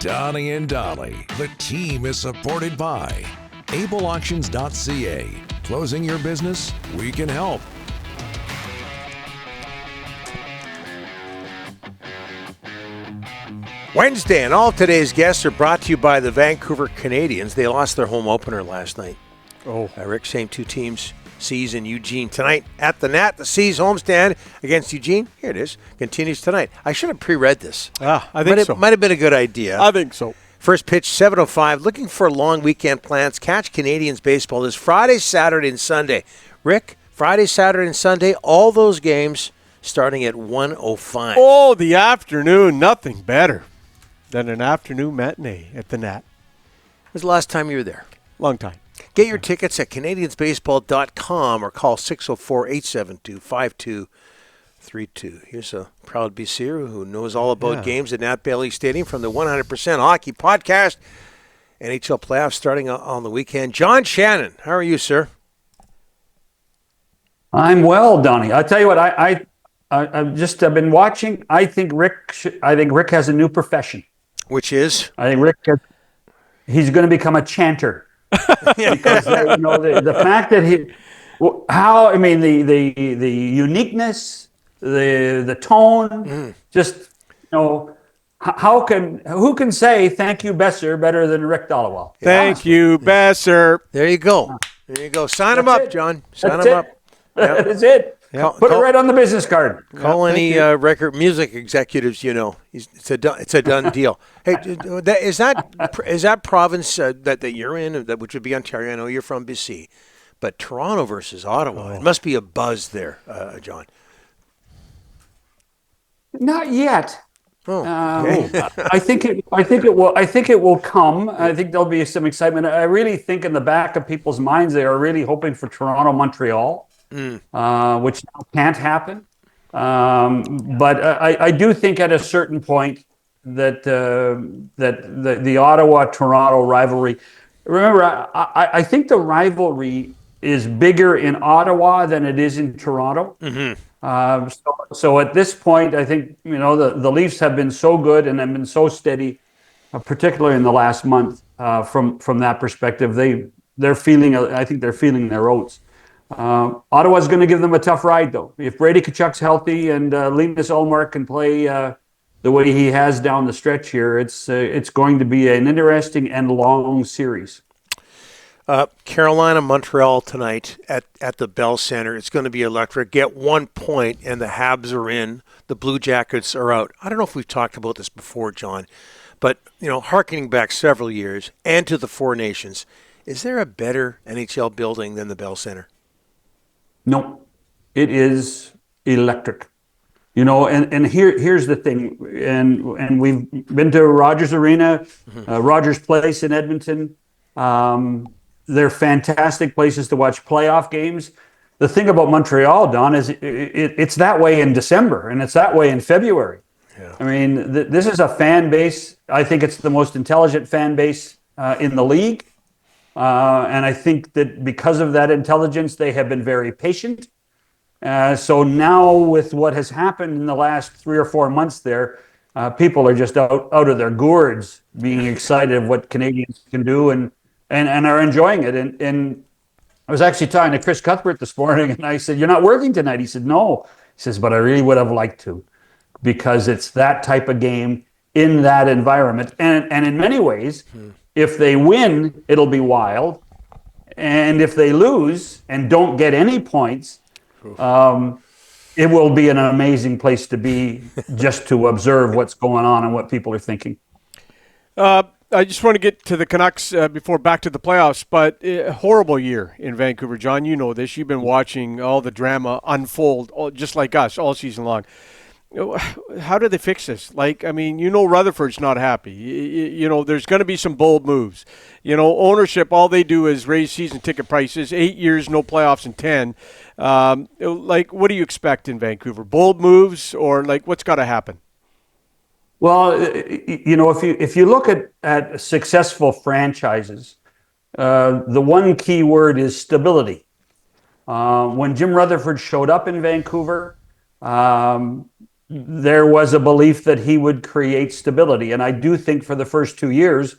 Donnie and Dolly. The team is supported by ableauctions.ca. Closing your business? We can help. Wednesday, and all of today's guests are brought to you by the Vancouver Canadians. They lost their home opener last night. Rick, same two teams, Seas and Eugene. Tonight at the Nat, the Seas homestand against Eugene. Here it is. Continues tonight. I should have pre-read this. I think so. Might have been a good idea. I think so. First pitch, 7:05. Looking for long weekend plans. Catch Canadians baseball this Friday, Saturday, and Sunday. Rick, Friday, Saturday, and Sunday, all those games starting at 1:05. Oh, the afternoon. Nothing better than an afternoon matinee at the Nat. When was the last time you were there? Long time. Get your tickets at CanadiansBaseball.com or call 604-872-5232. Here's a proud BCer who knows all about games at Nat Bailey Stadium from the 100% Hockey Podcast. NHL playoffs starting on the weekend. John Shannon, how are you, sir? I'm well, Donnie. I'll tell you what, I've been watching. I think Rick has a new profession. Which is? I think he's going to become a chanter. Because the fact that the uniqueness, the tone, who can say thank you, Besser, better than Rick Tocchet? Thank you, Besser. There you go. Sign him up, John. Sign him up. Yep. That's it. Put it right on the business card. Call any record music executives you know. It's a done deal. Hey, is that province that you're in, which would be Ontario? I know you're from BC, but Toronto versus Ottawa. It must be a buzz there, John. Not yet. Okay. I think it will come. I think there'll be some excitement. I really think in the back of people's minds they are really hoping for Toronto, Montreal. Which now can't happen. But I do think at a certain point that the Ottawa-Toronto rivalry. Remember, I think the rivalry is bigger in Ottawa than it is in Toronto. Mm-hmm. So at this point, I think the Leafs have been so good and have been so steady, particularly in the last month. From that perspective, they're feeling. I think they're feeling their oats. Ottawa's going to give them a tough ride, though. If Brady Tkachuk's healthy and Linus Ullmark can play the way he has down the stretch here, it's going to be an interesting and long series. Carolina, Montreal tonight at the Bell Center. It's going to be electric. Get 1 point, and the Habs are in. The Blue Jackets are out. I don't know if we've talked about this before, John, but harkening back several years and to the Four Nations, is there a better NHL building than the Bell Center? No, it is electric. And here's the thing, and we've been to Rogers Arena, Rogers Place in Edmonton. They're fantastic places to watch playoff games. The thing about Montreal, Don, is it's that way in December, and it's that way in February. Yeah. I mean, this is a fan base. I think it's the most intelligent fan base in the league. And I think that because of that intelligence, they have been very patient. So now with what has happened in the last 3 or 4 months there, people are just out of their gourds being excited of what Canadians can do and are enjoying it. And I was actually talking to Chris Cuthbert this morning, and I said, "You're not working tonight?" He said, "No." He says, "But I really would have liked to, because it's that type of game in that environment." And in many ways, if they win, it'll be wild. And if they lose and don't get any points, it will be an amazing place to be just to observe what's going on and what people are thinking. I just want to get to the Canucks before back to the playoffs, but horrible year in Vancouver. John, you know this. You've been watching all the drama unfold, just like us, all season long. How do they fix this? Rutherford's not happy. There's going to be some bold moves. Ownership, all they do is raise season ticket prices. 8 years, no playoffs in 10. What do you expect in Vancouver? Bold moves, or what's got to happen? Well, if you look at successful franchises, the one key word is stability. When Jim Rutherford showed up in Vancouver, there was a belief that he would create stability. And I do think for the first 2 years,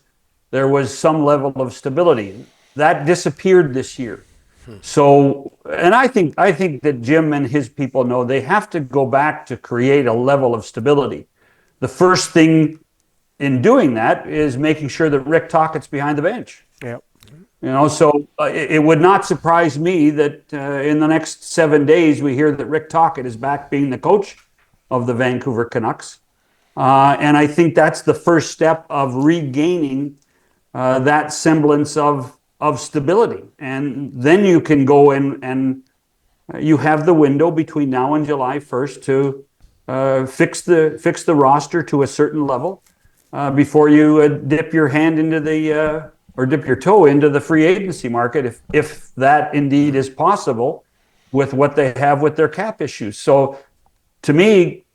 there was some level of stability. That disappeared this year. So, and I think that Jim and his people know they have to go back to create a level of stability. The first thing in doing that is making sure that Rick Tocchet's behind the bench. Yep. So it would not surprise me that in the next 7 days we hear that Rick Tocchet is back being the coach of the Vancouver Canucks. And I think that's the first step of regaining that semblance of stability. And then you can go in and you have the window between now and July 1st to fix the roster to a certain level before you dip your hand into the or dip your toe into the free agency market, if that indeed is possible with what they have with their cap issues. So to me,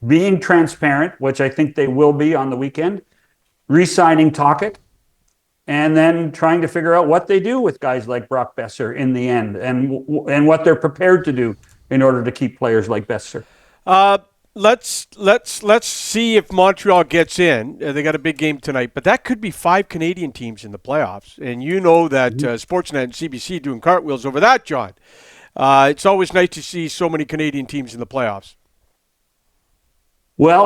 being transparent, which I think they will be on the weekend, re-signing Tocchet, and then trying to figure out what they do with guys like Brock Besser in the end, and what they're prepared to do in order to keep players like Besser. Let's see if Montreal gets in. They got a big game tonight, but that could be 5 Canadian teams in the playoffs. And you know that Sportsnet and CBC doing cartwheels over that, John. It's always nice to see so many Canadian teams in the playoffs. Well,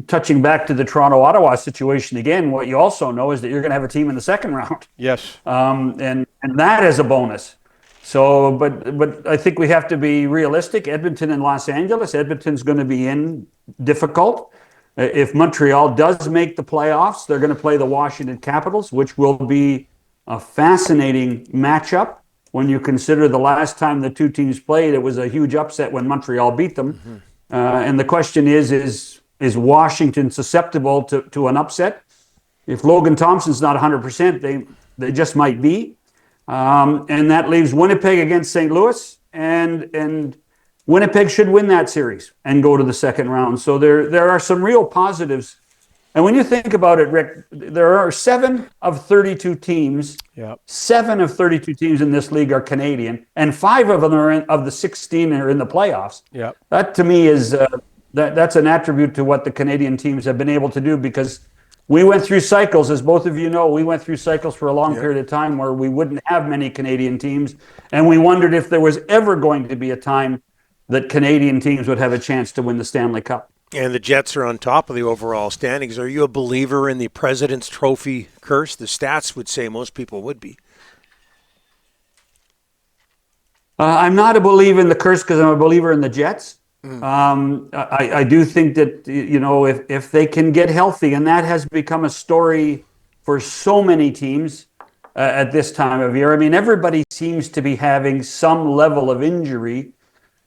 touching back to the Toronto-Ottawa situation again, what you also know is that you're going to have a team in the second round. Yes. And that is a bonus. So, but I think we have to be realistic. Edmonton and Los Angeles. Edmonton's going to be in difficult. If Montreal does make the playoffs, they're going to play the Washington Capitals, which will be a fascinating matchup. When you consider the last time the two teams played, it was a huge upset when Montreal beat them. Mm-hmm. And the question is Washington susceptible to an upset? If Logan Thompson's not 100%, they just might be. And that leaves Winnipeg against St. Louis, and Winnipeg should win that series and go to the second round. So there are some real positives. And when you think about it, Rick, there are 7 of 32 teams. Yep. 7 of 32 teams in this league are Canadian, and 5 of them of the 16 are in the playoffs. Yep. That to me is that's an attribute to what the Canadian teams have been able to do, because we went through cycles, as both of you know, we went through cycles for a long period of time where we wouldn't have many Canadian teams, and we wondered if there was ever going to be a time that Canadian teams would have a chance to win the Stanley Cup. And the Jets are on top of the overall standings. Are you a believer in the President's Trophy curse? The stats would say most people would be. I'm not a believer in the curse because I'm a believer in the Jets. I do think that, if they can get healthy, and that has become a story for so many teams at this time of year. I mean, everybody seems to be having some level of injury,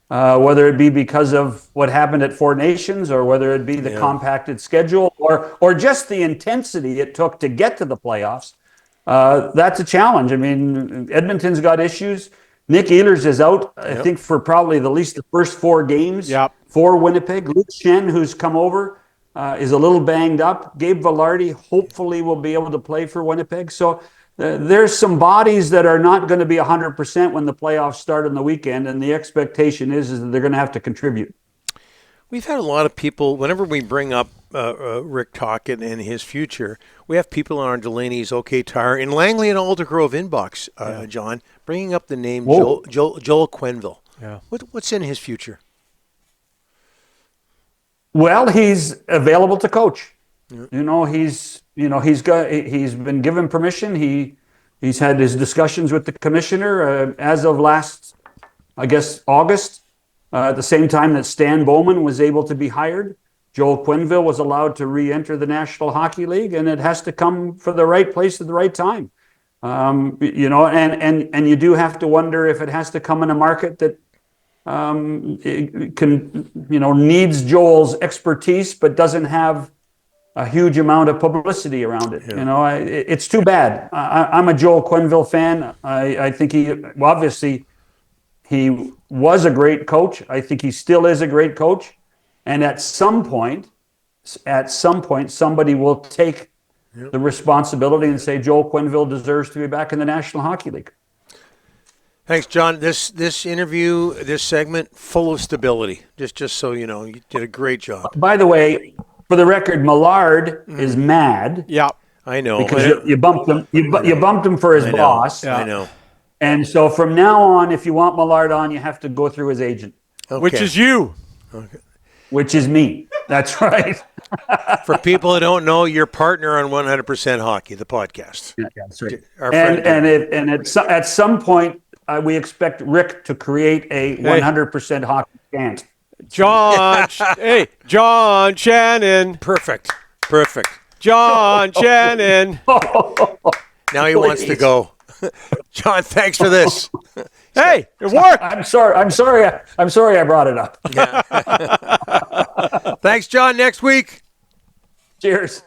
whether it be because of what happened at Four Nations, or whether it be the compacted schedule, or just the intensity it took to get to the playoffs. That's a challenge. I mean, Edmonton's got issues. Nick Ehlers is out, I think, for probably at least the first 4 games for Winnipeg. Luke Shen, who's come over, is a little banged up. Gabe Vilardi hopefully will be able to play for Winnipeg. So there's some bodies that are not going to be 100% when the playoffs start on the weekend, and the expectation is that they're going to have to contribute. We've had a lot of people, whenever we bring up Rick Tocchet and his future, we have people on our Delaney's OK Tire in Langley and Aldergrove inbox, John, bringing up the name Joel Quenneville. Yeah. What's in his future? Well, he's available to coach. Yeah. He's been given permission. He's had his discussions with the commissioner as of last, I guess, August. At the same time that Stan Bowman was able to be hired, Joel Quenneville was allowed to re-enter the National Hockey League, and it has to come for the right place at the right time. And you do have to wonder if it has to come in a market that needs Joel's expertise but doesn't have a huge amount of publicity around it. Yeah. It's too bad. I'm a Joel Quenneville fan. I think he was a great coach. I think he still is a great coach. And at some point, somebody will take the responsibility and say Joel Quenneville deserves to be back in the National Hockey League. Thanks, John. This interview, this segment, full of stability. Just so you know, you did a great job. By the way, for the record, Millard is mad. Yeah. I know. Because you bumped him. You bumped him for his boss. I know. And so from now on, if you want Millard on, you have to go through his agent. Okay. Which is you. Okay. Which is me. That's right. For people who don't know, your partner on 100% Hockey, the podcast. Yeah, that's right. Our friend- At some point, we expect Rick to create a 100% hockey chant. John, John Shannon. Perfect. John Shannon. Now he wants to go. John, thanks for this. Hey, it worked. I'm sorry I brought it up. Thanks, John. Next week. Cheers.